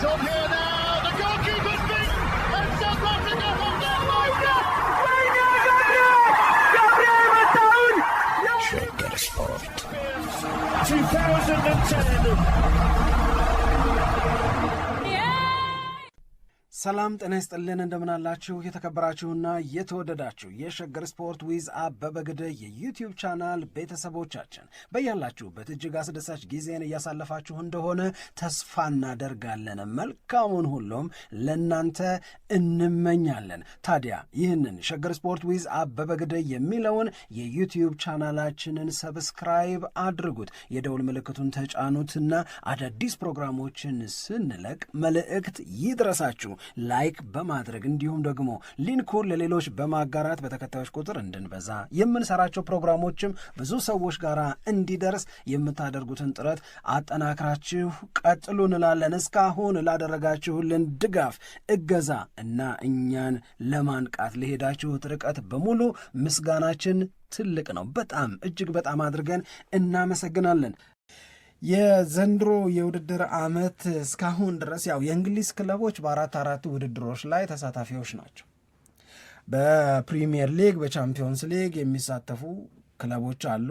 It's on here now. The goalkeeper's beaten, and South Africa have done Shagger Sport 2010. ሰላም ጤና ይስጥልን እንደምናላችሁ የተከበራችሁና የተወደዳችሁ የሸገር ስፖርት ዊዝ አበበ ግደይ የዩቲዩብ ቻናል ቤተሰቦቻችን በያላችሁበት እጅግ አስደሳች ጊዜን እያሳለፋችሁ እንደሆነ ተስፋ እናደርጋለን። መልካሙን ሁሉም ለናንተ እንመኛለን። ታዲያ ይህንን ሸገር ስፖርት ዊዝ አበበ ግደይ የሚለውን የዩቲዩብ ቻናላችንን ሰብስክራይብ አድርጉት፣ የደውል ምልክቱን ተጫኑትና አዳዲስ ፕሮግራሞችን ስንለቅ መልእክት ይድረሳችሁ። ላይክ በማድረግ እንዲሁም ደግሞ ሊንኩን ለሌሎች በማጋራት በተከታዮች ቁጥር እንድንበዛ የምንሰራቸው ፕሮግራሞችም ብዙ ሰዎች ጋር እንዲደርስ የምታደርጉትን ጥረት አጠናክራችሁ ቀጥሉ እንላለን። እስካሁን ላደረጋችሁልን ድጋፍ፣ እገዛ እና እኛን ለማንቃት ለሄዳችሁት ርቀት በሙሉ ምስጋናችን ትልቅ ነው። በጣም እጅግ በጣም አድርገን እናመሰግናለን። የዘንድሮ የውድድር ዓመት እስካሁን ድረስ ያው የእንግሊዝ ክለቦች በአራት ውድድሮች ላይ ተሳታፊዎች ናቸው። በፕሪሚየር ሊግ፣ በቻምፒዮንስ ሊግ የሚሳተፉ ክለቦች አሉ።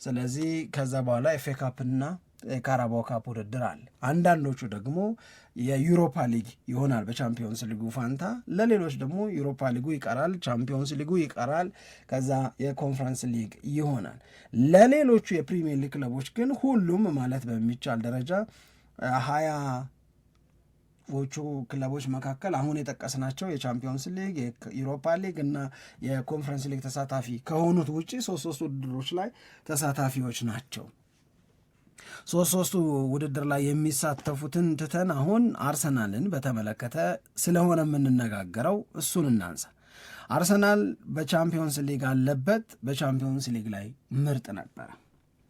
ስለዚህ ከዛ በኋላ ኤፍ ኤ ካፕና የካራባኦ ካፕ ውድድር አለ። አንዳንዶቹ ደግሞ የዩሮፓ ሊግ ይሆናል በቻምፒዮንስ ሊጉ ፋንታ፣ ለሌሎች ደግሞ ዩሮፓ ሊጉ ይቀራል፣ ቻምፒዮንስ ሊጉ ይቀራል፣ ከዛ የኮንፈረንስ ሊግ ይሆናል። ለሌሎቹ የፕሪሚየር ሊግ ክለቦች ግን ሁሉም ማለት በሚቻል ደረጃ 20ዎቹ ክለቦች መካከል አሁን የጠቀስናቸው የቻምፒዮንስ ሊግ፣ የዩሮፓ ሊግ እና የኮንፈረንስ ሊግ ተሳታፊ ከሆኑት ውጪ ሶስት ውድድሮች ላይ ተሳታፊዎች ናቸው። ሶስቱ ውድድር ላይ የሚሳተፉትን ትተን አሁን አርሰናልን በተመለከተ ስለሆነ የምንነጋገረው እሱን እናንሳ። አርሰናል በቻምፒዮንስ ሊግ አለበት። በቻምፒዮንስ ሊግ ላይ ምርጥ ነበረ።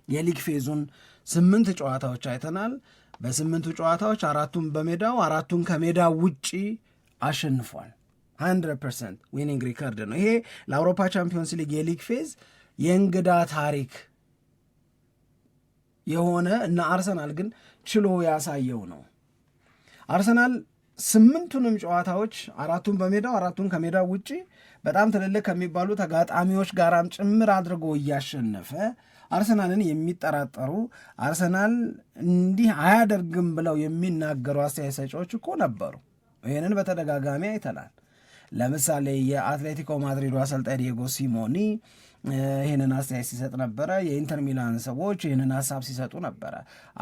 የሊግ ፌዙን 8 ጨዋታዎች አይተናል። በ8ቱ ጨዋታዎች 4ቱን በሜዳው 4ቱን ከሜዳ ውጪ አሸንፏል። 100% ዊኒንግ ሪከርድ ነው ይሄ ለአውሮፓ ቻምፒዮንስ ሊግ የሊግ ፌዝ የእንግዳ ታሪክ የሆነ እና አርሰናል ግን ችሎ ያሳየው ነው። አርሰናል 8ቱንም ጨዋታዎች 4ቱን በሜዳው 4ቱን ከሜዳው ውጪ በጣም ትልልቅ ከሚባሉ ተጋጣሚዎች ጋራም ጭምር አድርጎ እያሸነፈ አርሰናልን የሚጠራጠሩ አርሰናል እንዲህ አያደርግም ብለው የሚናገሩ አስተያየት ሰጪዎች እኮ ነበሩ። ይህንን በተደጋጋሚ አይተናል። ለምሳሌ የአትሌቲኮ ማድሪዱ አሰልጣኝ ዲየጎ ሲሞኒ ይህንን አስተያየት ሲሰጥ ነበረ። የኢንተር ሚላን ሰዎች ይህንን ሀሳብ ሲሰጡ ነበረ።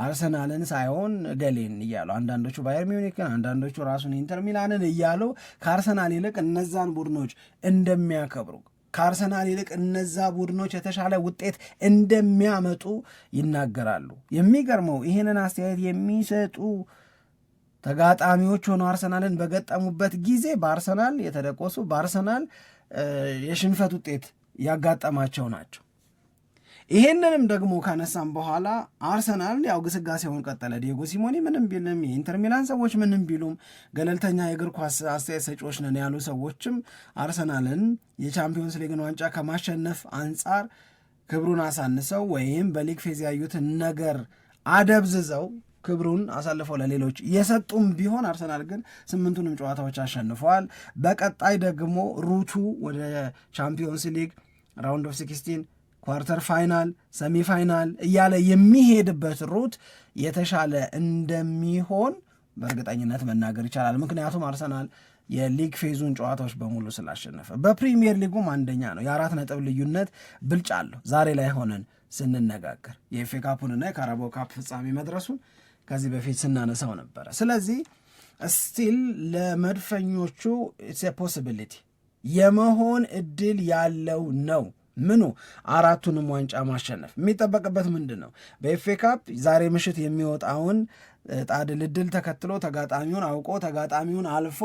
አርሰናልን ሳይሆን ገሌን እያሉ አንዳንዶቹ ባየር ሚዩኒክን፣ አንዳንዶቹ ራሱን ኢንተር ሚላንን እያሉ ከአርሰናል ይልቅ እነዛን ቡድኖች እንደሚያከብሩ፣ ከአርሰናል ይልቅ እነዛ ቡድኖች የተሻለ ውጤት እንደሚያመጡ ይናገራሉ። የሚገርመው ይህንን አስተያየት የሚሰጡ ተጋጣሚዎች ሆነው አርሰናልን በገጠሙበት ጊዜ በአርሰናል የተደቆሱ በአርሰናል የሽንፈት ውጤት ያጋጠማቸው ናቸው። ይሄንንም ደግሞ ካነሳም በኋላ አርሰናል ያው ግስጋሴውን ቀጠለ። ዲየጎ ሲሞኒ ምንም ቢልም የኢንተር ሚላን ሰዎች ምንም ቢሉም ገለልተኛ የእግር ኳስ አስተያየት ሰጪዎች ነን ያሉ ሰዎችም አርሰናልን የቻምፒዮንስ ሊግን ዋንጫ ከማሸነፍ አንጻር ክብሩን አሳንሰው ወይም በሊግ ፌዝ ያዩትን ነገር አደብዝዘው ክብሩን አሳልፈው ለሌሎች የሰጡም ቢሆን አርሰናል ግን 8ቱንም ጨዋታዎች አሸንፈዋል። በቀጣይ ደግሞ ሩቱ ወደ ቻምፒዮንስ ሊግ ራውንድ ኦፍ 16 ኳርተር ፋይናል፣ ሰሚ ፋይናል እያለ የሚሄድበት ሩት የተሻለ እንደሚሆን በእርግጠኝነት መናገር ይቻላል። ምክንያቱም አርሰናል የሊግ ፌዙን ጨዋታዎች በሙሉ ስላሸነፈ፣ በፕሪሚየር ሊጉም አንደኛ ነው። የ4 ነጥብ ልዩነት ብልጫ አለው። ዛሬ ላይ ሆነን ስንነጋገር የኤፍ ኤ ካፑንና የካራባኦ ካፕ ፍጻሜ መድረሱን ከዚህ በፊት ስናነሳው ነበረ። ስለዚህ ስቲል ለመድፈኞቹ ኢትስ ፖሲቢሊቲ የመሆን እድል ያለው ነው። ምኑ 4ቱንም ዋንጫ ማሸነፍ የሚጠበቅበት ምንድን ነው? በኤፍ ኤ ካፕ ዛሬ ምሽት የሚወጣውን ጣድልድል ተከትሎ ተጋጣሚውን አውቆ ተጋጣሚውን አልፎ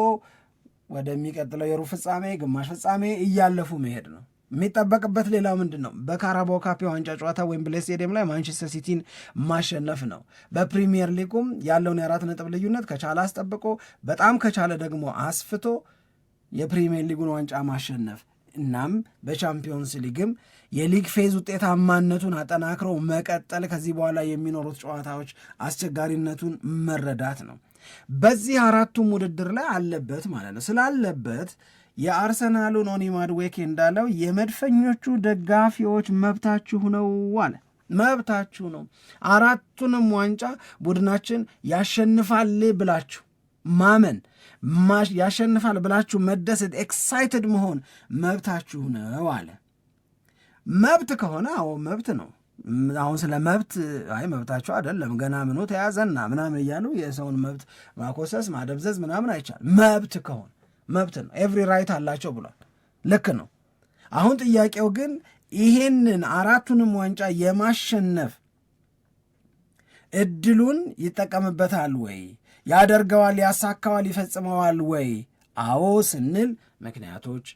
ወደሚቀጥለው የሩብ ፍጻሜ፣ ግማሽ ፍጻሜ እያለፉ መሄድ ነው የሚጠበቅበት። ሌላው ምንድን ነው? በካራባኦ ካፕ የዋንጫ ጨዋታ ዌምብሌይ ስቴዲየም ላይ ማንቸስተር ሲቲን ማሸነፍ ነው። በፕሪሚየር ሊጉም ያለውን የ4 ነጥብ ልዩነት ከቻለ አስጠብቆ፣ በጣም ከቻለ ደግሞ አስፍቶ የፕሪሚየር ሊጉን ዋንጫ ማሸነፍ እናም በቻምፒዮንስ ሊግም የሊግ ፌዝ ውጤታማነቱን አጠናክረው መቀጠል፣ ከዚህ በኋላ የሚኖሩት ጨዋታዎች አስቸጋሪነቱን መረዳት ነው። በዚህ አራቱም ውድድር ላይ አለበት ማለት ነው። ስላለበት የአርሰናሉ ኖኒ ማድዌኬ እንዳለው የመድፈኞቹ ደጋፊዎች መብታችሁ ነው አለ። መብታችሁ ነው። አራቱንም ዋንጫ ቡድናችን ያሸንፋል ብላችሁ ማመን፣ ያሸንፋል ብላችሁ መደሰት፣ ኤክሳይትድ መሆን መብታችሁ ነው አለ። መብት ከሆነ አዎ መብት ነው። አሁን ስለ መብት መብታችሁ አይደለም ገና ምኑ ተያዘና ምናምን እያሉ የሰውን መብት ማኮሰስ ማደብዘዝ ምናምን አይቻልም። መብት ከሆነ መብት ነው። ኤቭሪ ራይት አላቸው ብሏል። ልክ ነው። አሁን ጥያቄው ግን ይሄንን አራቱንም ዋንጫ የማሸነፍ እድሉን ይጠቀምበታል ወይ? ያደርገዋል፣ ያሳካዋል፣ ይፈጽመዋል ወይ? አዎ ስንል ምክንያቶች፣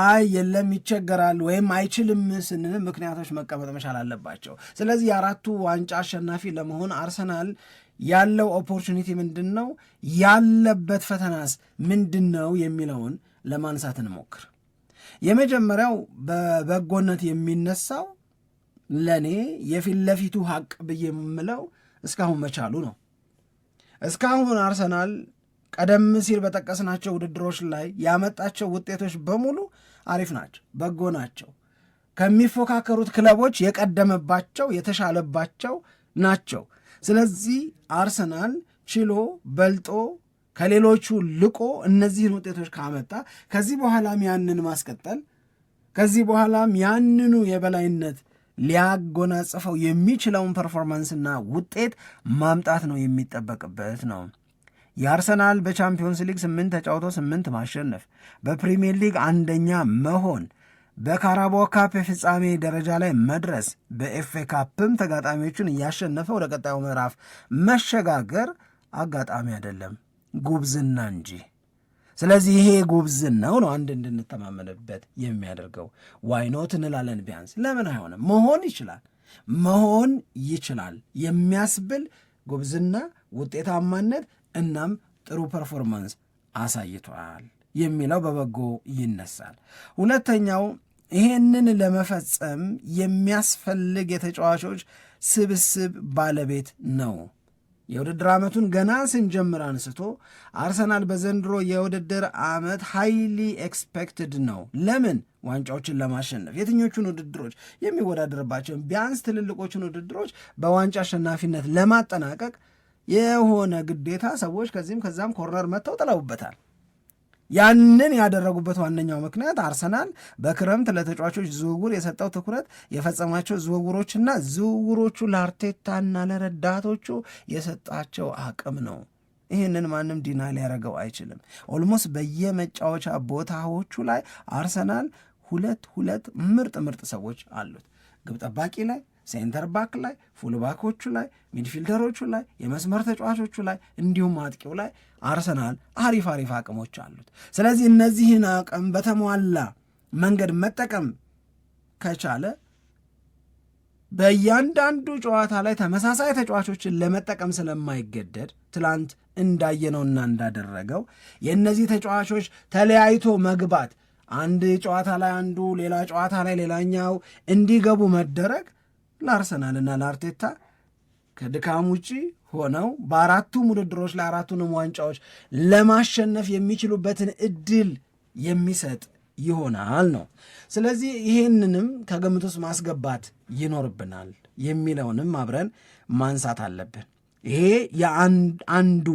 አይ የለም ይቸገራል ወይም አይችልም ስንል ምክንያቶች መቀመጥ መቻል አለባቸው። ስለዚህ የአራቱ ዋንጫ አሸናፊ ለመሆን አርሰናል ያለው ኦፖርቹኒቲ ምንድን ነው፣ ያለበት ፈተናስ ምንድን ነው የሚለውን ለማንሳት እንሞክር። የመጀመሪያው በበጎነት የሚነሳው ለእኔ የፊት ለፊቱ ሀቅ ብዬ የምለው እስካሁን መቻሉ ነው። እስካሁን አርሰናል ቀደም ሲል በጠቀስናቸው ውድድሮች ላይ ያመጣቸው ውጤቶች በሙሉ አሪፍ ናቸው፣ በጎ ናቸው። ከሚፎካከሩት ክለቦች የቀደመባቸው የተሻለባቸው ናቸው። ስለዚህ አርሰናል ችሎ በልጦ ከሌሎቹ ልቆ እነዚህን ውጤቶች ካመጣ ከዚህ በኋላም ያንን ማስቀጠል ከዚህ በኋላም ያንኑ የበላይነት ሊያጎናጽፈው የሚችለውን ፐርፎርማንስና ውጤት ማምጣት ነው የሚጠበቅበት ነው። የአርሰናል በቻምፒዮንስ ሊግ 8 ተጫውቶ 8 ማሸነፍ፣ በፕሪሚየር ሊግ አንደኛ መሆን፣ በካራባኦ ካፕ የፍጻሜ ደረጃ ላይ መድረስ፣ በኤፍኤ ካፕም ተጋጣሚዎቹን እያሸነፈ ወደ ቀጣዩ ምዕራፍ መሸጋገር አጋጣሚ አይደለም፣ ጉብዝና እንጂ። ስለዚህ ይሄ ጉብዝናው ነው አንድ እንድንተማመንበት የሚያደርገው። ዋይኖት እንላለን። ቢያንስ ለምን አይሆንም? መሆን ይችላል የሚያስብል ጉብዝና፣ ውጤታማነት እናም ጥሩ ፐርፎርማንስ አሳይቷል የሚለው በበጎ ይነሳል። ሁለተኛው ይሄንን ለመፈጸም የሚያስፈልግ የተጫዋቾች ስብስብ ባለቤት ነው። የውድድር ዓመቱን ገና ስንጀምር አንስቶ አርሰናል በዘንድሮ የውድድር ዓመት ሃይሊ ኤክስፔክትድ ነው። ለምን? ዋንጫዎችን ለማሸነፍ የትኞቹን ውድድሮች የሚወዳደርባቸውን ቢያንስ ትልልቆቹን ውድድሮች በዋንጫ አሸናፊነት ለማጠናቀቅ የሆነ ግዴታ ሰዎች ከዚህም ከዛም ኮርነር መጥተው ጥለውበታል። ያንን ያደረጉበት ዋነኛው ምክንያት አርሰናል በክረምት ለተጫዋቾች ዝውውር የሰጠው ትኩረት፣ የፈጸማቸው ዝውውሮችና ዝውውሮቹ ለአርቴታና ለረዳቶቹ የሰጣቸው አቅም ነው። ይህንን ማንም ዲና ሊያደርገው አይችልም። ኦልሞስት በየመጫወቻ ቦታዎቹ ላይ አርሰናል ሁለት ምርጥ ሰዎች አሉት። ግብ ጠባቂ ላይ፣ ሴንተር ባክ ላይ፣ ፉልባኮቹ ላይ፣ ሚድፊልደሮቹ ላይ፣ የመስመር ተጫዋቾቹ ላይ እንዲሁም አጥቂው ላይ አርሰናል አሪፍ አቅሞች አሉት። ስለዚህ እነዚህን አቅም በተሟላ መንገድ መጠቀም ከቻለ በእያንዳንዱ ጨዋታ ላይ ተመሳሳይ ተጫዋቾችን ለመጠቀም ስለማይገደድ ትላንት እንዳየነውና እንዳደረገው የእነዚህ ተጫዋቾች ተለያይቶ መግባት፣ አንድ ጨዋታ ላይ አንዱ ሌላ ጨዋታ ላይ ሌላኛው እንዲገቡ መደረግ ለአርሰናልና ለአርቴታ ከድካም ውጪ ሆነው በአራቱም ውድድሮች ላይ አራቱንም ዋንጫዎች ለማሸነፍ የሚችሉበትን እድል የሚሰጥ ይሆናል ነው። ስለዚህ ይሄንንም ከግምት ውስጥ ማስገባት ይኖርብናል የሚለውንም አብረን ማንሳት አለብን። ይሄ የአንዱ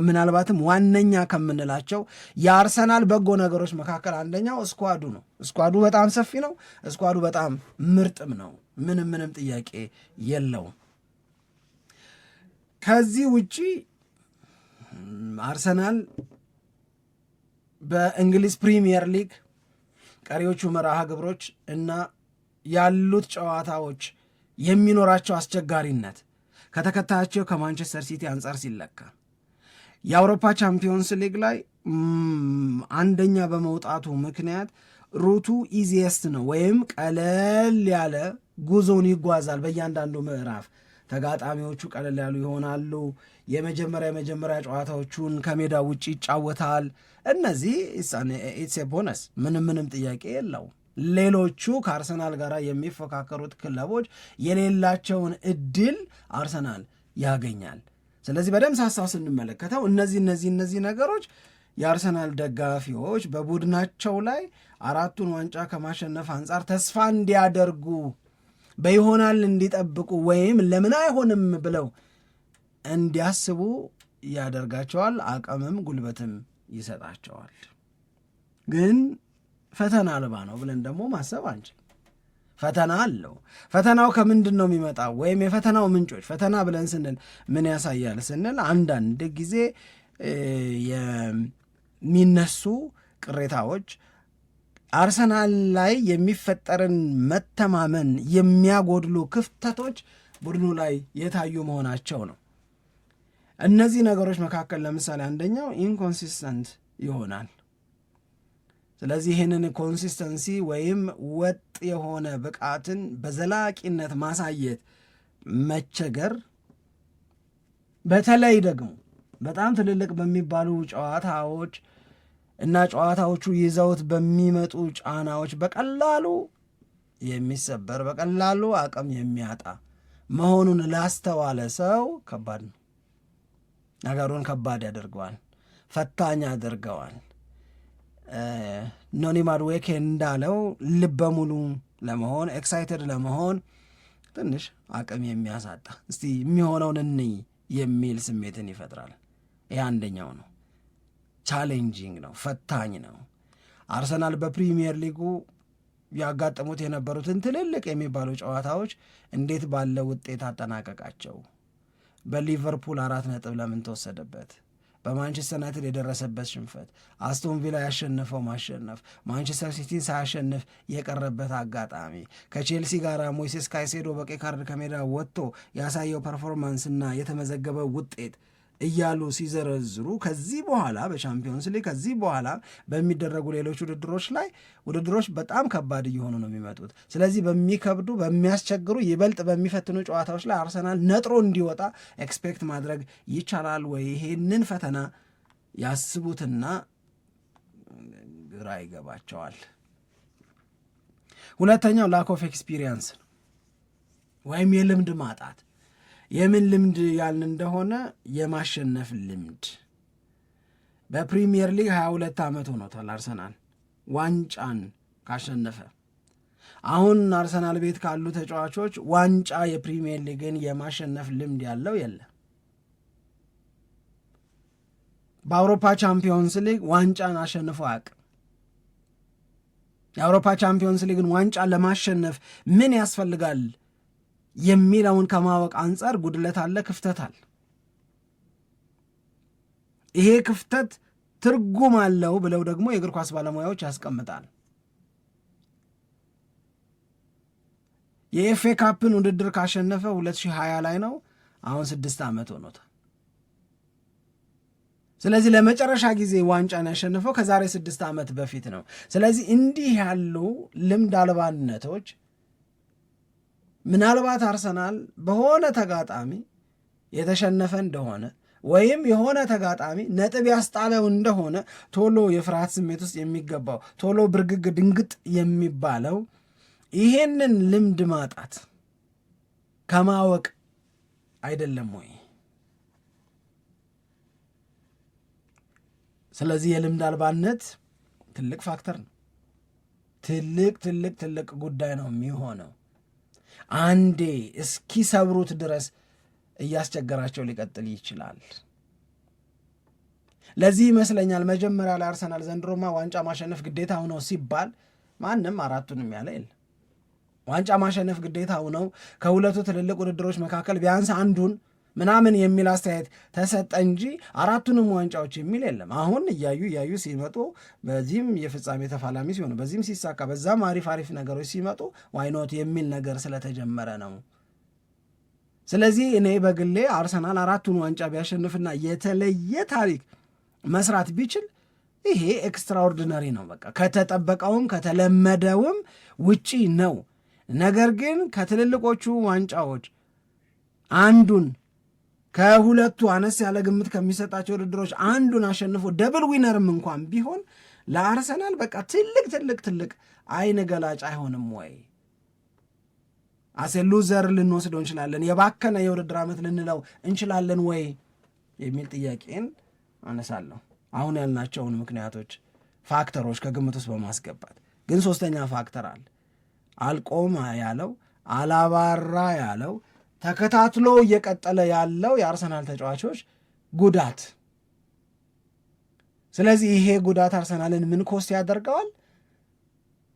ምናልባትም ዋነኛ ከምንላቸው የአርሰናል በጎ ነገሮች መካከል አንደኛው ስኳዱ ነው። ስኳዱ በጣም ሰፊ ነው። ስኳዱ በጣም ምርጥም ነው። ምንም ጥያቄ የለውም። ከዚህ ውጪ አርሰናል በእንግሊዝ ፕሪሚየር ሊግ ቀሪዎቹ መርሃ ግብሮች እና ያሉት ጨዋታዎች የሚኖራቸው አስቸጋሪነት ከተከታያቸው ከማንቸስተር ሲቲ አንጻር ሲለካ የአውሮፓ ቻምፒዮንስ ሊግ ላይ አንደኛ በመውጣቱ ምክንያት ሩቱ ኢዚየስት ነው ወይም ቀለል ያለ ጉዞን ይጓዛል። በእያንዳንዱ ምዕራፍ ተጋጣሚዎቹ ቀለል ያሉ ይሆናሉ። የመጀመሪያ ጨዋታዎቹን ከሜዳ ውጭ ይጫወታል። እነዚህ ኢትስ ቦነስ፣ ምንም ጥያቄ የለው። ሌሎቹ ከአርሰናል ጋር የሚፎካከሩት ክለቦች የሌላቸውን እድል አርሰናል ያገኛል። ስለዚህ በደንብ ሳሳው ስንመለከተው እነዚህ ነገሮች የአርሰናል ደጋፊዎች በቡድናቸው ላይ 4ቱን ዋንጫ ከማሸነፍ አንጻር ተስፋ እንዲያደርጉ በይሆናል እንዲጠብቁ ወይም ለምን አይሆንም ብለው እንዲያስቡ ያደርጋቸዋል። አቅምም ጉልበትም ይሰጣቸዋል። ግን ፈተና አልባ ነው ብለን ደግሞ ማሰብ አንችል። ፈተና አለው። ፈተናው ከምንድን ነው የሚመጣው? ወይም የፈተናው ምንጮች ፈተና ብለን ስንል ምን ያሳያል ስንል አንዳንድ ጊዜ የሚነሱ ቅሬታዎች አርሰናል ላይ የሚፈጠርን መተማመን የሚያጎድሉ ክፍተቶች ቡድኑ ላይ የታዩ መሆናቸው ነው። እነዚህ ነገሮች መካከል ለምሳሌ አንደኛው ኢንኮንሲስተንት ይሆናል። ስለዚህ ይህንን ኮንሲስተንሲ ወይም ወጥ የሆነ ብቃትን በዘላቂነት ማሳየት መቸገር፣ በተለይ ደግሞ በጣም ትልልቅ በሚባሉ ጨዋታዎች እና ጨዋታዎቹ ይዘውት በሚመጡ ጫናዎች በቀላሉ የሚሰበር በቀላሉ አቅም የሚያጣ መሆኑን ላስተዋለ ሰው ከባድ ነው። ነገሩን ከባድ ያደርገዋል፣ ፈታኝ ያደርገዋል። ኖኒ ማድዌኬ እንዳለው ልበ ሙሉ ለመሆን ኤክሳይትድ ለመሆን ትንሽ አቅም የሚያሳጣ እስቲ የሚሆነውን እንይ የሚል ስሜትን ይፈጥራል። ይህ አንደኛው ነው። ቻሌንጂንግ ነው፣ ፈታኝ ነው። አርሰናል በፕሪሚየር ሊጉ ያጋጠሙት የነበሩትን ትልልቅ የሚባሉ ጨዋታዎች እንዴት ባለ ውጤት አጠናቀቃቸው? በሊቨርፑል 4 ነጥብ ለምን ተወሰደበት? በማንቸስተር ዩናይትድ የደረሰበት ሽንፈት፣ አስቶን ቪላ ያሸነፈው ማሸነፍ፣ ማንቸስተር ሲቲን ሳያሸንፍ የቀረበት አጋጣሚ፣ ከቼልሲ ጋር ሞይሴስ ካይሴዶ በቀይ ካርድ ከሜዳ ወጥቶ ያሳየው ፐርፎርማንስና የተመዘገበው ውጤት እያሉ ሲዘረዝሩ ከዚህ በኋላ በቻምፒዮንስ ሊግ ከዚህ በኋላ በሚደረጉ ሌሎች ውድድሮች በጣም ከባድ እየሆኑ ነው የሚመጡት። ስለዚህ በሚከብዱ በሚያስቸግሩ ይበልጥ በሚፈትኑ ጨዋታዎች ላይ አርሰናል ነጥሮ እንዲወጣ ኤክስፔክት ማድረግ ይቻላል ወይ? ይሄንን ፈተና ያስቡትና ግራ ይገባቸዋል። ሁለተኛው ላክ ኦፍ ኤክስፒሪየንስ ወይም የልምድ ማጣት። የምን ልምድ ያልን እንደሆነ የማሸነፍ ልምድ። በፕሪሚየር ሊግ 22 ዓመት ሆኖታል አርሰናል ዋንጫን ካሸነፈ። አሁን አርሰናል ቤት ካሉ ተጫዋቾች ዋንጫ የፕሪሚየር ሊግን የማሸነፍ ልምድ ያለው የለም። በአውሮፓ ቻምፒዮንስ ሊግ ዋንጫን አሸንፎ አያውቅም። የአውሮፓ ቻምፒዮንስ ሊግን ዋንጫ ለማሸነፍ ምን ያስፈልጋል የሚለውን ከማወቅ አንጻር ጉድለት አለ፣ ክፍተት አለ። ይሄ ክፍተት ትርጉም አለው ብለው ደግሞ የእግር ኳስ ባለሙያዎች ያስቀምጣል። የኤፍኤ ካፕን ውድድር ካሸነፈ 2020 ላይ ነው። አሁን 6 ዓመት ሆኖታል። ስለዚህ ለመጨረሻ ጊዜ ዋንጫን ያሸነፈው ከዛሬ 6 ዓመት በፊት ነው። ስለዚህ እንዲህ ያሉ ልምድ አልባነቶች ምናልባት አርሰናል በሆነ ተጋጣሚ የተሸነፈ እንደሆነ ወይም የሆነ ተጋጣሚ ነጥብ ያስጣለው እንደሆነ ቶሎ የፍርሃት ስሜት ውስጥ የሚገባው ቶሎ ብርግግ ድንግጥ የሚባለው ይሄንን ልምድ ማጣት ከማወቅ አይደለም ወይ? ስለዚህ የልምድ አልባነት ትልቅ ፋክተር ነው። ትልቅ ጉዳይ ነው የሚሆነው። አንዴ እስኪሰብሩት ድረስ እያስቸገራቸው ሊቀጥል ይችላል። ለዚህ ይመስለኛል መጀመሪያ ላይ አርሰናል ዘንድሮማ ዋንጫ ማሸነፍ ግዴታው ነው ሲባል ማንም 4ቱንም ያለ የለም። ዋንጫ ማሸነፍ ግዴታው ነው፣ ከሁለቱ ትልልቅ ውድድሮች መካከል ቢያንስ አንዱን ምናምን የሚል አስተያየት ተሰጠ እንጂ 4ቱንም ዋንጫዎች የሚል የለም። አሁን እያዩ ሲመጡ በዚህም የፍጻሜ ተፋላሚ ሲሆኑ በዚህም ሲሳካ በዛም አሪፍ ነገሮች ሲመጡ ዋይኖት የሚል ነገር ስለተጀመረ ነው። ስለዚህ እኔ በግሌ አርሰናል 4ቱን ዋንጫ ቢያሸንፍና የተለየ ታሪክ መስራት ቢችል ይሄ ኤክስትራኦርዲነሪ ነው። በቃ ከተጠበቀውም ከተለመደውም ውጪ ነው። ነገር ግን ከትልልቆቹ ዋንጫዎች አንዱን ከሁለቱ አነስ ያለ ግምት ከሚሰጣቸው ውድድሮች አንዱን አሸንፎ ደብል ዊነርም እንኳን ቢሆን ለአርሰናል በቃ ትልቅ አይን ገላጭ አይሆንም ወይ? አሴ ሉዘር ልንወስደው እንችላለን፣ የባከነ የውድድር ዓመት ልንለው እንችላለን ወይ የሚል ጥያቄን አነሳለሁ። አሁን ያልናቸውን ምክንያቶች ፋክተሮች ከግምት ውስጥ በማስገባት ግን ሶስተኛ ፋክተር አለ። አልቆም ያለው አላባራ ያለው ተከታትሎ እየቀጠለ ያለው የአርሰናል ተጫዋቾች ጉዳት። ስለዚህ ይሄ ጉዳት አርሰናልን ምን ኮስት ያደርገዋል?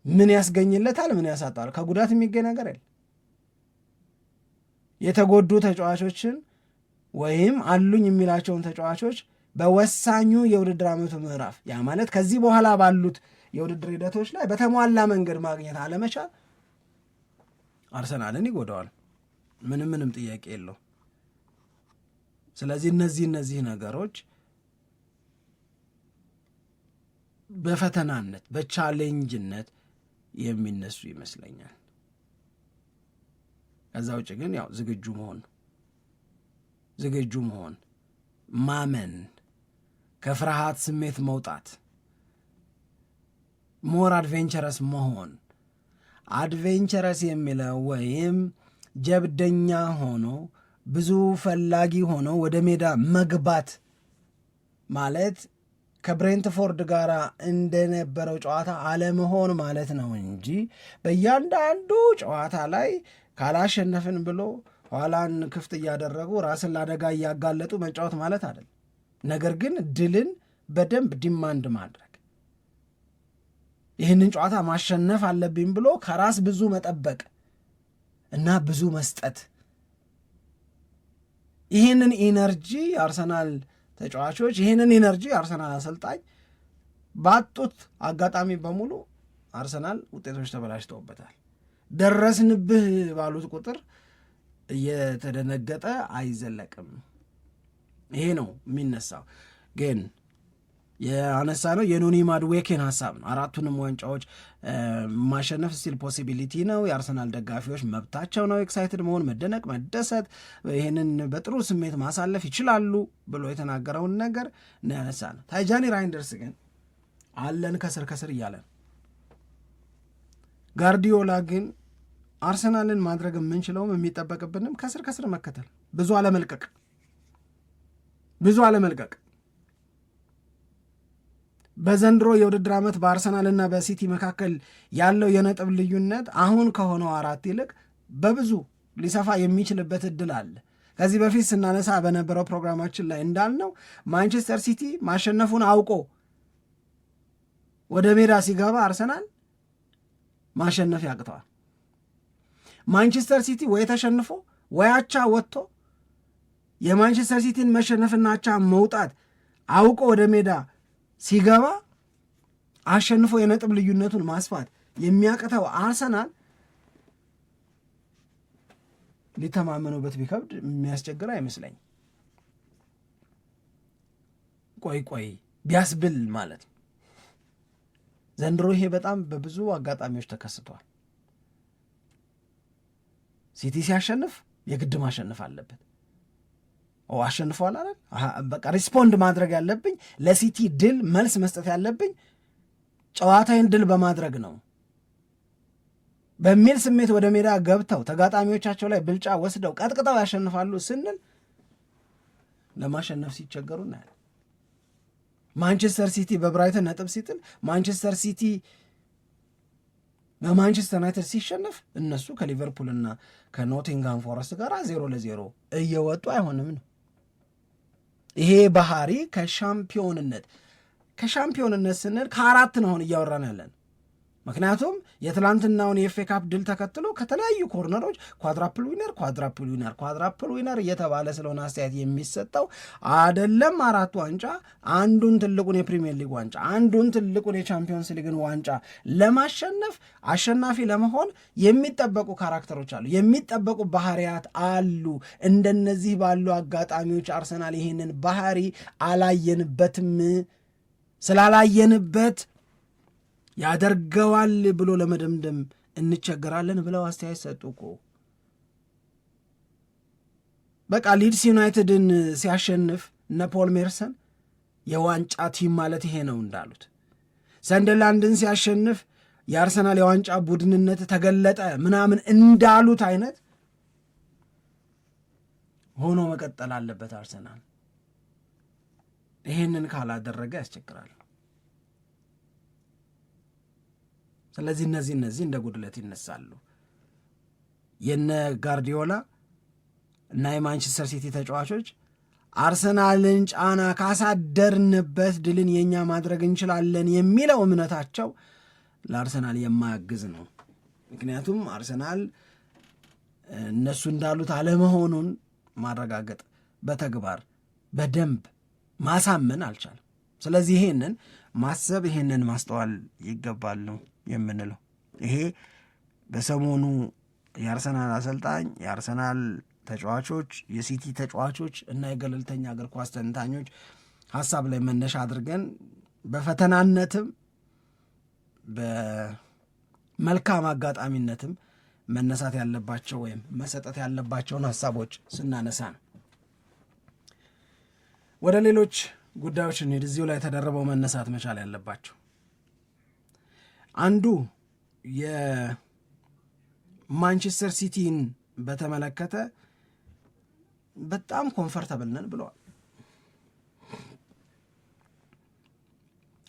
ምን ያስገኝለታል? ምን ያሳጣል? ከጉዳት የሚገኝ ነገር የለም። የተጎዱ ተጫዋቾችን ወይም አሉኝ የሚላቸውን ተጫዋቾች በወሳኙ የውድድር ዓመቱ ምዕራፍ ያ ማለት ከዚህ በኋላ ባሉት የውድድር ሂደቶች ላይ በተሟላ መንገድ ማግኘት አለመቻል አርሰናልን ይጎዳዋል። ምንም ጥያቄ የለው። ስለዚህ እነዚህ ነገሮች በፈተናነት በቻሌንጅነት የሚነሱ ይመስለኛል። ከዛ ውጭ ግን ያው ዝግጁ መሆን ማመን፣ ከፍርሃት ስሜት መውጣት፣ ሞር አድቬንቸረስ መሆን። አድቬንቸረስ የሚለው ወይም ጀብደኛ ሆኖ ብዙ ፈላጊ ሆኖ ወደ ሜዳ መግባት ማለት ከብሬንትፎርድ ጋር እንደነበረው ጨዋታ አለመሆን ማለት ነው እንጂ በእያንዳንዱ ጨዋታ ላይ ካላሸነፍን ብሎ ኋላን ክፍት እያደረጉ ራስን ለአደጋ እያጋለጡ መጫወት ማለት አይደለም። ነገር ግን ድልን በደንብ ዲማንድ ማድረግ፣ ይህንን ጨዋታ ማሸነፍ አለብኝ ብሎ ከራስ ብዙ መጠበቅ እና ብዙ መስጠት። ይህንን ኢነርጂ አርሰናል ተጫዋቾች፣ ይህንን ኢነርጂ አርሰናል አሰልጣኝ ባጡት አጋጣሚ በሙሉ አርሰናል ውጤቶች ተበላሽተውበታል። ደረስንብህ ባሉት ቁጥር እየተደነገጠ አይዘለቅም። ይሄ ነው የሚነሳው። ግን የአነሳ ነው የኖኒ ማድዌኬን ሀሳብ ነው። አራቱንም ዋንጫዎች ማሸነፍ ስቲል ፖሲቢሊቲ ነው። የአርሰናል ደጋፊዎች መብታቸው ነው ኤክሳይትድ መሆን፣ መደነቅ፣ መደሰት፣ ይህንን በጥሩ ስሜት ማሳለፍ ይችላሉ ብሎ የተናገረውን ነገር ነው ያነሳ ነው። ታይጃኒ ራይንደርስ ግን አለን ከስር እያለን፣ ጋርዲዮላ ግን አርሰናልን ማድረግ የምንችለውም የሚጠበቅብንም ከስር መከተል፣ ብዙ አለመልቀቅ። በዘንድሮ የውድድር ዓመት በአርሰናልና በሲቲ መካከል ያለው የነጥብ ልዩነት አሁን ከሆነው 4 ይልቅ በብዙ ሊሰፋ የሚችልበት እድል አለ። ከዚህ በፊት ስናነሳ በነበረው ፕሮግራማችን ላይ እንዳልነው ማንቸስተር ሲቲ ማሸነፉን አውቆ ወደ ሜዳ ሲገባ አርሰናል ማሸነፍ ያቅተዋል። ማንቸስተር ሲቲ ወይ ተሸንፎ ወይ አቻ ወጥቶ የማንቸስተር ሲቲን መሸነፍና አቻ መውጣት አውቆ ወደ ሜዳ ሲገባ አሸንፎ የነጥብ ልዩነቱን ማስፋት የሚያቅተው አርሰናል ሊተማመኑበት ቢከብድ የሚያስቸግር አይመስለኝ። ቆይ ቢያስብል ማለት ነው። ዘንድሮ ይሄ በጣም በብዙ አጋጣሚዎች ተከስቷል። ሲቲ ሲያሸንፍ የግድ ማሸነፍ አለበት። አሸንፏል አይደል? በቃ ሪስፖንድ ማድረግ ያለብኝ ለሲቲ ድል መልስ መስጠት ያለብኝ ጨዋታዬን ድል በማድረግ ነው በሚል ስሜት ወደ ሜዳ ገብተው ተጋጣሚዎቻቸው ላይ ብልጫ ወስደው ቀጥቅጠው ያሸንፋሉ ስንል ለማሸነፍ ሲቸገሩ እናያለን። ማንቸስተር ሲቲ በብራይተን ነጥብ ሲጥል፣ ማንቸስተር ሲቲ በማንቸስተር ዩናይትድ ሲሸነፍ እነሱ ከሊቨርፑልና ከኖቲንግሃም ፎረስት ጋር 0-0 እየወጡ አይሆንም ነው። ይሄ ባህሪ ከሻምፒዮንነት ስንል ከ4 ነው አሁን እያወራን ያለን። ምክንያቱም የትላንትናውን የኤፍኤ ካፕ ድል ተከትሎ ከተለያዩ ኮርነሮች ኳድራፕል ዊነር እየተባለ ስለሆነ አስተያየት የሚሰጠው አይደለም። 4 ዋንጫ፣ አንዱን ትልቁን የፕሪሚየር ሊግ ዋንጫ፣ አንዱን ትልቁን የቻምፒዮንስ ሊግን ዋንጫ ለማሸነፍ አሸናፊ ለመሆን የሚጠበቁ ካራክተሮች አሉ፣ የሚጠበቁ ባህሪያት አሉ። እንደነዚህ ባሉ አጋጣሚዎች አርሰናል ይህንን ባህሪ አላየንበትም። ስላላየንበት ያደርገዋል ብሎ ለመደምደም እንቸገራለን ብለው አስተያየት ሰጡ እኮ። በቃ ሊድስ ዩናይትድን ሲያሸንፍ እነ ፖል ሜርሰን የዋንጫ ቲም ማለት ይሄ ነው እንዳሉት፣ ሰንደርላንድን ሲያሸንፍ የአርሰናል የዋንጫ ቡድንነት ተገለጠ ምናምን እንዳሉት አይነት ሆኖ መቀጠል አለበት አርሰናል። ይሄንን ካላደረገ ያስቸግራል። ስለዚህ እነዚህ እንደ ጉድለት ይነሳሉ። የነ ጋርዲዮላ እና የማንቸስተር ሲቲ ተጫዋቾች አርሰናልን ጫና ካሳደርንበት ድልን የኛ ማድረግ እንችላለን የሚለው እምነታቸው ለአርሰናል የማያግዝ ነው። ምክንያቱም አርሰናል እነሱ እንዳሉት አለመሆኑን ማረጋገጥ በተግባር በደንብ ማሳመን አልቻለም። ስለዚህ ይሄንን ማሰብ ይሄንን ማስተዋል ይገባል ነው የምንለው። ይሄ በሰሞኑ የአርሰናል አሰልጣኝ፣ የአርሰናል ተጫዋቾች፣ የሲቲ ተጫዋቾች እና የገለልተኛ እግር ኳስ ተንታኞች ሀሳብ ላይ መነሻ አድርገን በፈተናነትም በመልካም አጋጣሚነትም መነሳት ያለባቸው ወይም መሰጠት ያለባቸውን ሀሳቦች ስናነሳ ነው። ወደ ሌሎች ጉዳዮች እንሂድ። እዚሁ ላይ ተደርበው መነሳት መቻል ያለባቸው አንዱ የማንቸስተር ሲቲን በተመለከተ በጣም ኮንፈርተብል ነን ብለዋል።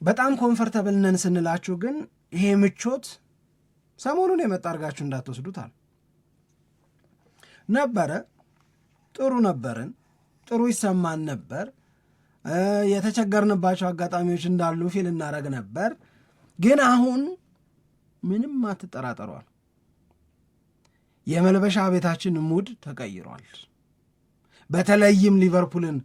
በጣም ኮንፈርተብል ነን ስንላችሁ ግን ይሄ ምቾት ሰሞኑን የመጣ አድርጋችሁ እንዳትወስዱታል። ነበረ፣ ጥሩ ነበርን፣ ጥሩ ይሰማን ነበር፣ የተቸገርንባቸው አጋጣሚዎች እንዳሉ ፊል እናረግ ነበር። ግን አሁን ምንም አትጠራጠሯል፣ የመልበሻ ቤታችን ሙድ ተቀይሯል። በተለይም ሊቨርፑልን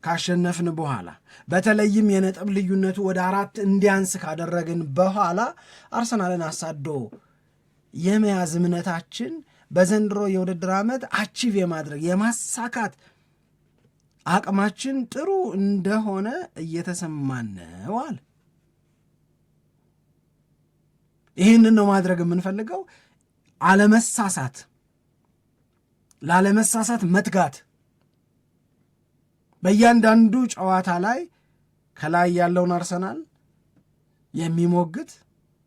ካሸነፍን በኋላ በተለይም የነጥብ ልዩነቱ ወደ 4 እንዲያንስ ካደረግን በኋላ አርሰናልን አሳዶ የመያዝ እምነታችን በዘንድሮ የውድድር ዓመት አቺቭ የማድረግ የማሳካት አቅማችን ጥሩ እንደሆነ እየተሰማን ነው አለ። ይህንን ነው ማድረግ የምንፈልገው። ላለመሳሳት መትጋት፣ በእያንዳንዱ ጨዋታ ላይ ከላይ ያለውን አርሰናል የሚሞግት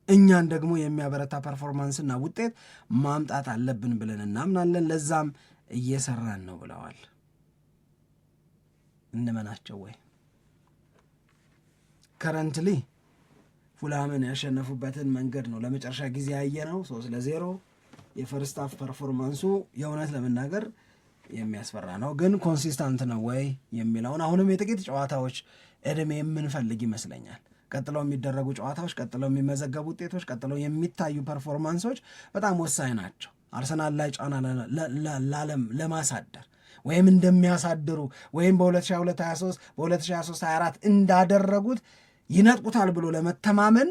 እኛን ደግሞ የሚያበረታ ፐርፎርማንስና ውጤት ማምጣት አለብን ብለን እናምናለን። ለዛም እየሰራን ነው ብለዋል። እንመናቸው ወይ? ከረንትሊ ፉልሃምን ያሸነፉበትን መንገድ ነው ለመጨረሻ ጊዜ ያየነው 3-0። የፈርስት ሃፍ ፐርፎርማንሱ የእውነት ለመናገር የሚያስፈራ ነው። ግን ኮንሲስታንት ነው ወይ የሚለውን አሁንም የጥቂት ጨዋታዎች ዕድሜ የምንፈልግ ይመስለኛል። ቀጥለው የሚደረጉ ጨዋታዎች፣ ቀጥለው የሚመዘገቡ ውጤቶች፣ ቀጥለው የሚታዩ ፐርፎርማንሶች በጣም ወሳኝ ናቸው። አርሰናል ላይ ጫና ለማሳደር ወይም እንደሚያሳድሩ ወይም በ2022/23 በ2023/24 እንዳደረጉት ይነጥቁታል ብሎ ለመተማመን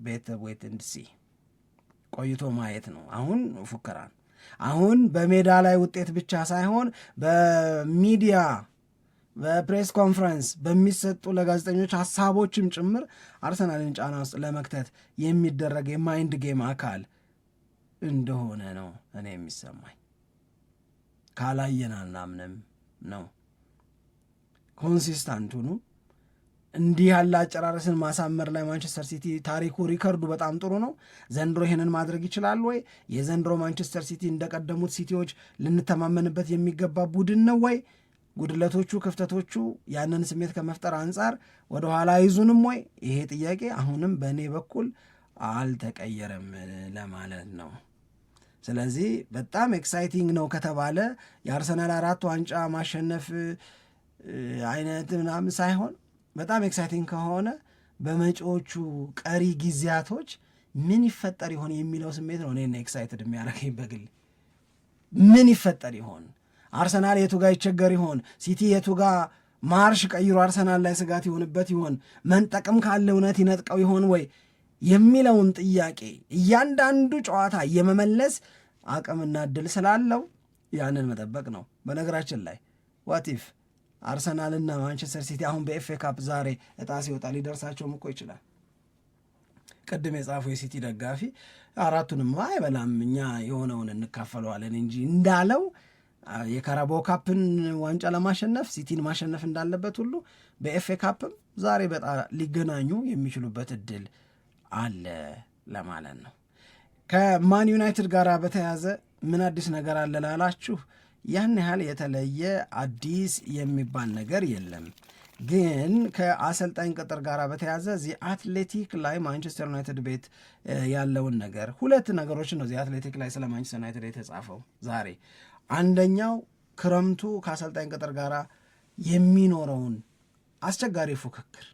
ቤት እንድሲ ቆይቶ ማየት ነው። አሁን ፉከራን አሁን በሜዳ ላይ ውጤት ብቻ ሳይሆን በሚዲያ በፕሬስ ኮንፈረንስ በሚሰጡ ለጋዜጠኞች ሀሳቦችም ጭምር አርሰናልን ጫና ውስጥ ለመክተት የሚደረግ የማይንድ ጌም አካል እንደሆነ ነው እኔ የሚሰማኝ። ካላየን አናምንም ነው። ኮንሲስታንት ሁኑ። እንዲህ ያለ አጨራረስን ማሳመር ላይ ማንቸስተር ሲቲ ታሪኩ ሪከርዱ በጣም ጥሩ ነው። ዘንድሮ ይሄንን ማድረግ ይችላል ወይ? የዘንድሮ ማንቸስተር ሲቲ እንደቀደሙት ሲቲዎች ልንተማመንበት የሚገባ ቡድን ነው ወይ? ጉድለቶቹ፣ ክፍተቶቹ ያንን ስሜት ከመፍጠር አንጻር ወደኋላ አይዙንም ወይ? ይሄ ጥያቄ አሁንም በእኔ በኩል አልተቀየረም ለማለት ነው። ስለዚህ በጣም ኤክሳይቲንግ ነው ከተባለ የአርሰናል 4 ዋንጫ ማሸነፍ አይነት ምናምን ሳይሆን በጣም ኤክሳይቲንግ ከሆነ በመጪዎቹ ቀሪ ጊዜያቶች ምን ይፈጠር ይሆን የሚለው ስሜት ነው እኔን ኤክሳይትድ የሚያደርገኝ በግል። ምን ይፈጠር ይሆን? አርሰናል የቱ ጋር ይቸገር ይሆን? ሲቲ የቱ ጋር ማርሽ ቀይሮ አርሰናል ላይ ስጋት ይሆንበት ይሆን? መንጠቅም ካለ እውነት ይነጥቀው ይሆን ወይ የሚለውን ጥያቄ እያንዳንዱ ጨዋታ የመመለስ አቅምና እድል ስላለው ያንን መጠበቅ ነው። በነገራችን ላይ ዋቲፍ አርሰናልና ማንቸስተር ሲቲ አሁን በኤፍኤ ካፕ ዛሬ እጣ ሲወጣ ሊደርሳቸውም እኮ ይችላል። ቅድም የጻፈው የሲቲ ደጋፊ 4ቱንም አይበላም እኛ የሆነውን እንካፈለዋለን እንጂ እንዳለው የካራባኦ ካፕን ዋንጫ ለማሸነፍ ሲቲን ማሸነፍ እንዳለበት ሁሉ በኤፍኤ ካፕም ዛሬ በጣም ሊገናኙ የሚችሉበት እድል አለ ለማለት ነው። ከማን ዩናይትድ ጋር በተያዘ ምን አዲስ ነገር አለ ላላችሁ ያን ያህል የተለየ አዲስ የሚባል ነገር የለም። ግን ከአሰልጣኝ ቅጥር ጋር በተያዘ ዚህ አትሌቲክ ላይ ማንቸስተር ዩናይትድ ቤት ያለውን ነገር ሁለት ነገሮችን ነው ዚህ አትሌቲክ ላይ ስለ ማንቸስተር ዩናይትድ የተጻፈው ዛሬ። አንደኛው ክረምቱ ከአሰልጣኝ ቅጥር ጋር የሚኖረውን አስቸጋሪ ፉክክር፣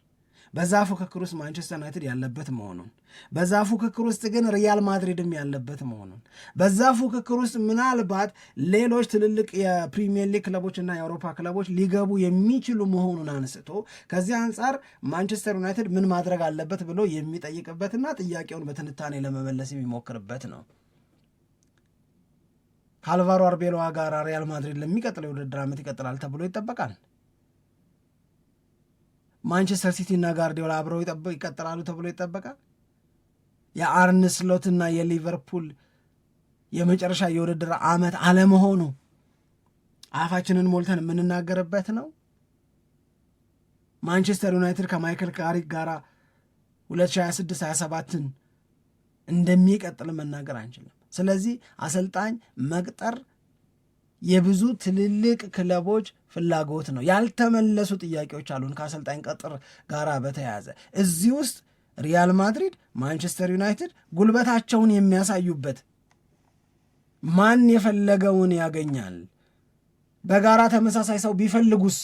በዛ ፉክክር ውስጥ ማንቸስተር ዩናይትድ ያለበት መሆኑን፣ በዛ ፉክክር ውስጥ ግን ሪያል ማድሪድም ያለበት መሆኑን፣ በዛ ፉክክር ውስጥ ምናልባት ሌሎች ትልልቅ የፕሪሚየር ሊግ ክለቦች እና የአውሮፓ ክለቦች ሊገቡ የሚችሉ መሆኑን አንስቶ ከዚህ አንጻር ማንቸስተር ዩናይትድ ምን ማድረግ አለበት ብሎ የሚጠይቅበትና ጥያቄውን በትንታኔ ለመመለስ የሚሞክርበት ነው። ከአልቫሮ አርቤሎዋ ጋር ሪያል ማድሪድ ለሚቀጥለው የውድድር ዓመት ይቀጥላል ተብሎ ይጠበቃል። ማንቸስተር ሲቲ እና ጋርዲዮላ አብረው ይቀጥላሉ ተብሎ ይጠበቃል። የአርነ ስሎትና የሊቨርፑል የመጨረሻ የውድድር ዓመት አለመሆኑ አፋችንን ሞልተን የምንናገርበት ነው። ማንቸስተር ዩናይትድ ከማይክል ካሪክ ጋር 2026-27ን እንደሚቀጥል መናገር አንችልም። ስለዚህ አሰልጣኝ መቅጠር የብዙ ትልልቅ ክለቦች ፍላጎት ነው። ያልተመለሱ ጥያቄዎች አሉን ከአሰልጣኝ ቅጥር ጋር በተያያዘ እዚህ ውስጥ ሪያል ማድሪድ፣ ማንቸስተር ዩናይትድ ጉልበታቸውን የሚያሳዩበት ማን የፈለገውን ያገኛል። በጋራ ተመሳሳይ ሰው ቢፈልጉስ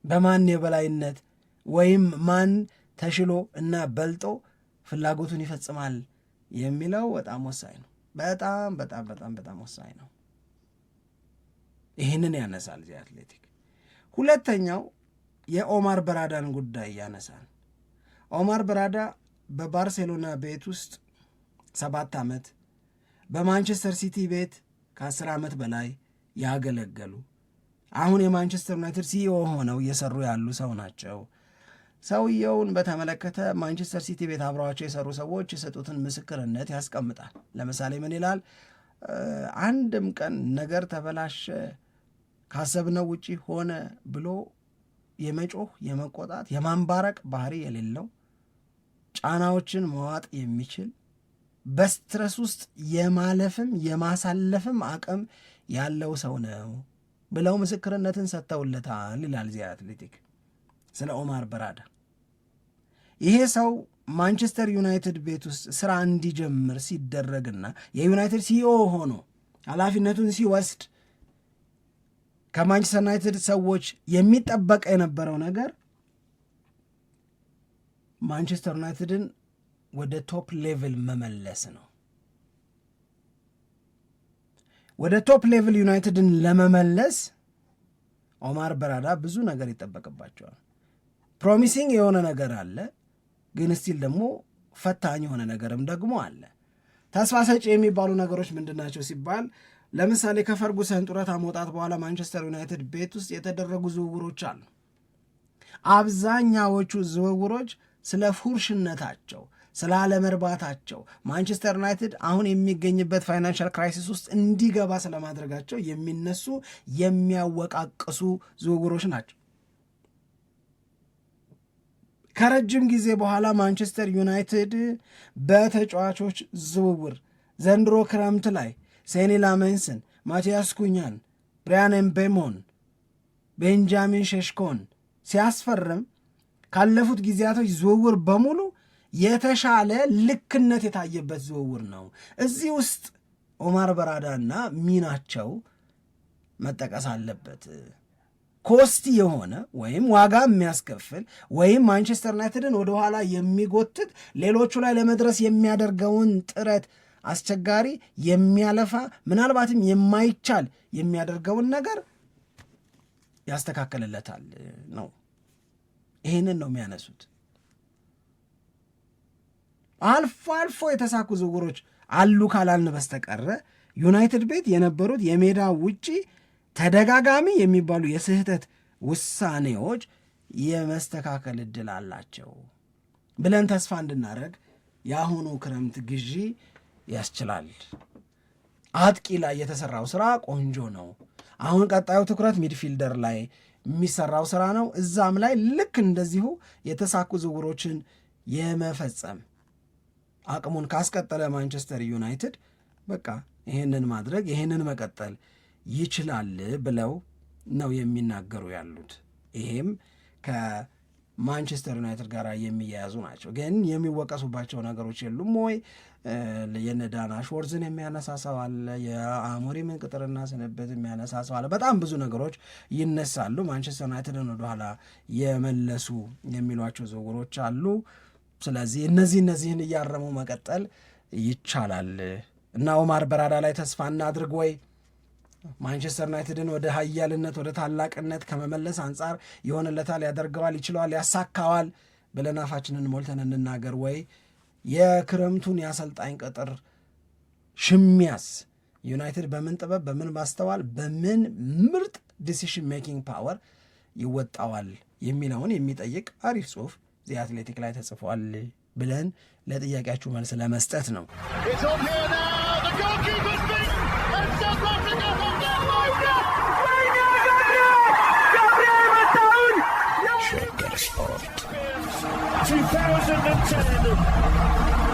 በማን የበላይነት ወይም ማን ተሽሎ እና በልጦ ፍላጎቱን ይፈጽማል የሚለው በጣም ወሳኝ ነው። በጣም በጣም በጣም በጣም ወሳኝ ነው። ይህንን ያነሳል ዚህ አትሌቲክ። ሁለተኛው የኦማር በራዳን ጉዳይ ያነሳል። ኦማር በራዳ በባርሴሎና ቤት ውስጥ 7 ዓመት፣ በማንቸስተር ሲቲ ቤት ከ10 ዓመት በላይ ያገለገሉ አሁን የማንቸስተር ዩናይትድ ሲኢኦ ሆነው እየሰሩ ያሉ ሰው ናቸው። ሰውየውን በተመለከተ ማንቸስተር ሲቲ ቤት አብረዋቸው የሰሩ ሰዎች የሰጡትን ምስክርነት ያስቀምጣል። ለምሳሌ ምን ይላል? አንድም ቀን ነገር ተበላሸ፣ ካሰብነው ውጪ ሆነ ብሎ የመጮህ የመቆጣት የማንባረቅ ባህሪ የሌለው ጫናዎችን መዋጥ የሚችል በስትረስ ውስጥ የማለፍም የማሳለፍም አቅም ያለው ሰው ነው ብለው ምስክርነትን ሰጥተውለታል ይላል ዚህ አትሌቲክ ስለ ኦማር በራዳ። ይሄ ሰው ማንቸስተር ዩናይትድ ቤት ውስጥ ስራ እንዲጀምር ሲደረግና የዩናይትድ ሲኢኦ ሆኖ ኃላፊነቱን ሲወስድ ከማንቸስተር ዩናይትድ ሰዎች የሚጠበቅ የነበረው ነገር ማንቸስተር ዩናይትድን ወደ ቶፕ ሌቭል መመለስ ነው። ወደ ቶፕ ሌቭል ዩናይትድን ለመመለስ ኦማር በራዳ ብዙ ነገር ይጠበቅባቸዋል። ፕሮሚሲንግ የሆነ ነገር አለ፣ ግን ስቲል ደግሞ ፈታኝ የሆነ ነገርም ደግሞ አለ። ተስፋ ሰጪ የሚባሉ ነገሮች ምንድናቸው ሲባል ለምሳሌ ከፈርጉሰን ጡረታ መውጣት በኋላ ማንቸስተር ዩናይትድ ቤት ውስጥ የተደረጉ ዝውውሮች አሉ። አብዛኛዎቹ ዝውውሮች ስለ ፉርሽነታቸው፣ ስለ አለመርባታቸው፣ ማንቸስተር ዩናይትድ አሁን የሚገኝበት ፋይናንሻል ክራይሲስ ውስጥ እንዲገባ ስለማድረጋቸው የሚነሱ የሚያወቃቅሱ ዝውውሮች ናቸው። ከረጅም ጊዜ በኋላ ማንቸስተር ዩናይትድ በተጫዋቾች ዝውውር ዘንድሮ ክረምት ላይ ሴኒ ላሜንስን፣ ማቲያስ ኩኛን፣ ብሪያን ኤምቤሞን፣ ቤንጃሚን ሼሽኮን ሲያስፈርም ካለፉት ጊዜያቶች ዝውውር በሙሉ የተሻለ ልክነት የታየበት ዝውውር ነው። እዚህ ውስጥ ኦማር በራዳና ሚናቸው መጠቀስ አለበት። ኮስቲ የሆነ ወይም ዋጋ የሚያስከፍል ወይም ማንቸስተር ዩናይትድን ወደኋላ የሚጎትት ሌሎቹ ላይ ለመድረስ የሚያደርገውን ጥረት አስቸጋሪ የሚያለፋ ምናልባትም የማይቻል የሚያደርገውን ነገር ያስተካከልለታል ነው። ይህንን ነው የሚያነሱት። አልፎ አልፎ የተሳኩ ዝውውሮች አሉ ካላልን በስተቀረ ዩናይትድ ቤት የነበሩት የሜዳ ውጪ ተደጋጋሚ የሚባሉ የስህተት ውሳኔዎች የመስተካከል እድል አላቸው ብለን ተስፋ እንድናደርግ የአሁኑ ክረምት ግዢ ያስችላል። አጥቂ ላይ የተሰራው ስራ ቆንጆ ነው። አሁን ቀጣዩ ትኩረት ሚድፊልደር ላይ የሚሰራው ስራ ነው። እዛም ላይ ልክ እንደዚሁ የተሳኩ ዝውውሮችን የመፈጸም አቅሙን ካስቀጠለ ማንቸስተር ዩናይትድ በቃ ይህንን ማድረግ ይህንን መቀጠል ይችላል ብለው ነው የሚናገሩ ያሉት። ይሄም ከማንቸስተር ዩናይትድ ጋር የሚያያዙ ናቸው። ግን የሚወቀሱባቸው ነገሮች የሉም ወይ? የነ ዳን አሽወርዝን የሚያነሳሳው አለ፣ የአሞሪምን ቅጥርና ስንብት የሚያነሳሳው አለ። በጣም ብዙ ነገሮች ይነሳሉ። ማንቸስተር ዩናይትድን ወደኋላ የመለሱ የሚሏቸው ዝውውሮች አሉ። ስለዚህ እነዚህን እያረሙ መቀጠል ይቻላል እና ኦማር በራዳ ላይ ተስፋ እናድርግ ወይ? ማንቸስተር ዩናይትድን ወደ ሀያልነት ወደ ታላቅነት ከመመለስ አንጻር ይሆንለታል፣ ያደርገዋል፣ ይችለዋል፣ ያሳካዋል ብለን አፋችንን ሞልተን እንናገር ወይ? የክረምቱን የአሰልጣኝ ቅጥር ሽሚያስ ዩናይትድ በምን ጥበብ፣ በምን ማስተዋል፣ በምን ምርጥ ዲሲሽን ሜኪንግ ፓወር ይወጣዋል የሚለውን የሚጠይቅ አሪፍ ጽሑፍ ዚ አትሌቲክ ላይ ተጽፏል ብለን ለጥያቄያችሁ መልስ ለመስጠት ነው። Shaker Sport 2010